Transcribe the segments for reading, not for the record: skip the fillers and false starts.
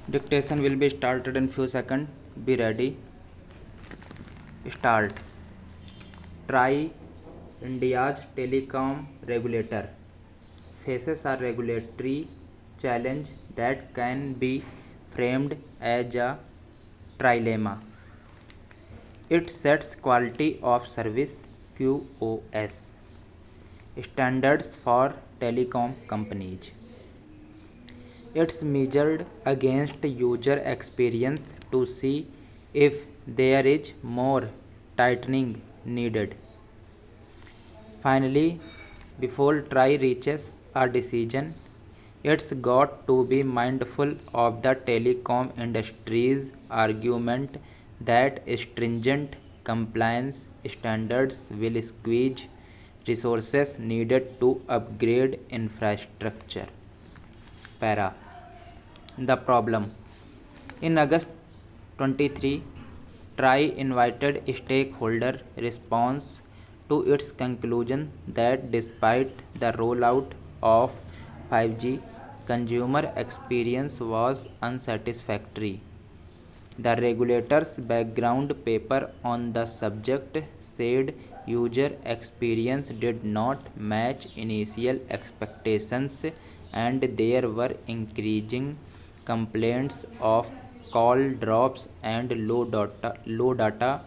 Dictation will be started in few seconds. Be ready. Start. Try. India's telecom regulator faces a regulatory challenge that can be framed as a trilemma. It sets quality of service QoS standards for telecom companies. It's measured against user experience to see if there is more tightening needed. Finally, before try reaches a decision, it's got to be mindful of the telecom industry's argument that stringent compliance standards will squeeze resources needed to upgrade infrastructure. Para. The problem. In August 23, TRI invited stakeholder response to its conclusion that despite the rollout of 5G, consumer experience was unsatisfactory. The regulator's background paper on the subject said user experience did not match initial expectations and there were increasing complaints of call drops and low data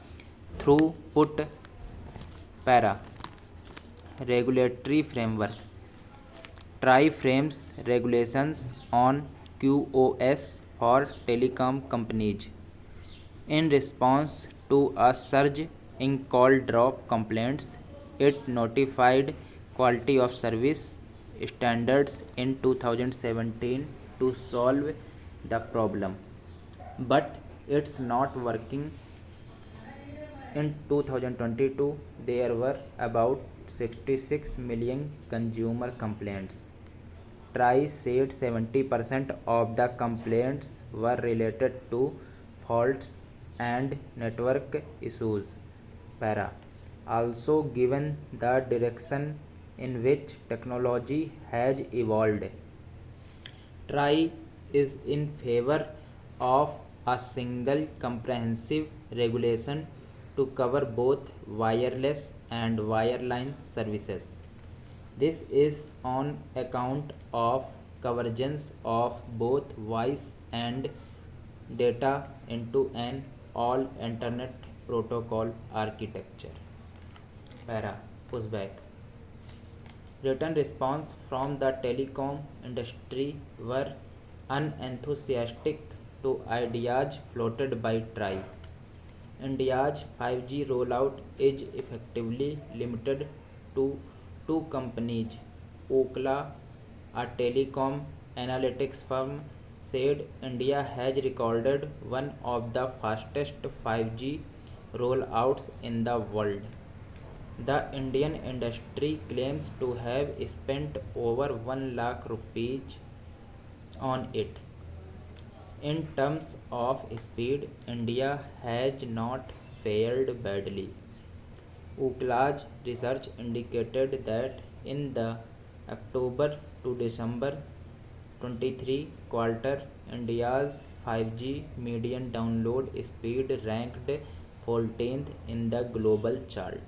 throughput. Para. Regulatory framework. TRI frames regulations on QoS for telecom companies. In response to a surge in call drop complaints, it notified quality of service standards in 2017 to solve the problem. But it's not working. In 2022, there were about 66 million consumer complaints. TRI said 70% of the complaints were related to faults and network issues. Para. Also, given the direction in which technology has evolved, TRI is in favor of a single comprehensive regulation to cover both wireless and wireline services. This is on account of convergence of both voice and data into an all internet protocol architecture. Para. Pushback. Written response from the telecom industry were unenthusiastic to ideas floated by TRI. India's 5G rollout is effectively limited to two companies. Ookla, a telecom analytics firm, said India has recorded one of the fastest 5G rollouts in the world. The Indian industry claims to have spent over 1 lakh rupees on it. In terms of speed, India has not fared badly. Ookla's research indicated that in the October to December 23 quarter, India's 5G median download speed ranked 14th in the global chart.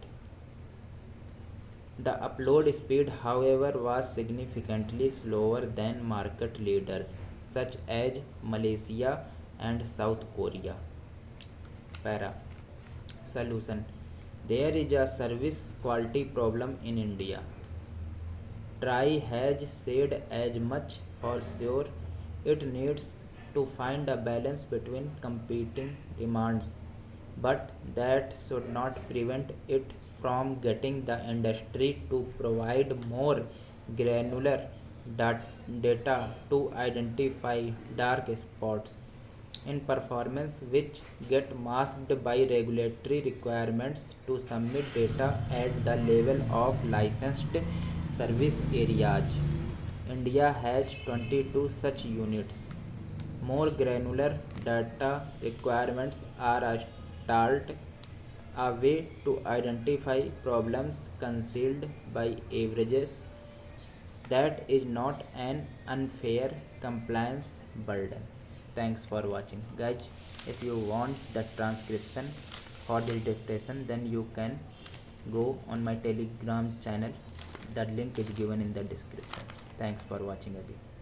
The upload speed, however, was significantly slower than market leaders such as Malaysia and South Korea. Para. Solution. There is a service quality problem in India. TRI has said as much. For sure, it needs to find a balance between competing demands, but that should not prevent it from getting the industry to provide more granular data to identify dark spots in performance which get masked by regulatory requirements to submit data at the level of licensed service areas. India has 22 such units. More granular data requirements are a start, a way to identify problems concealed by averages. That is not an unfair compliance burden. Thanks for watching, guys. If you want the transcription for the dictation, then you can go on my Telegram channel. The link is given in the description. Thanks for watching again.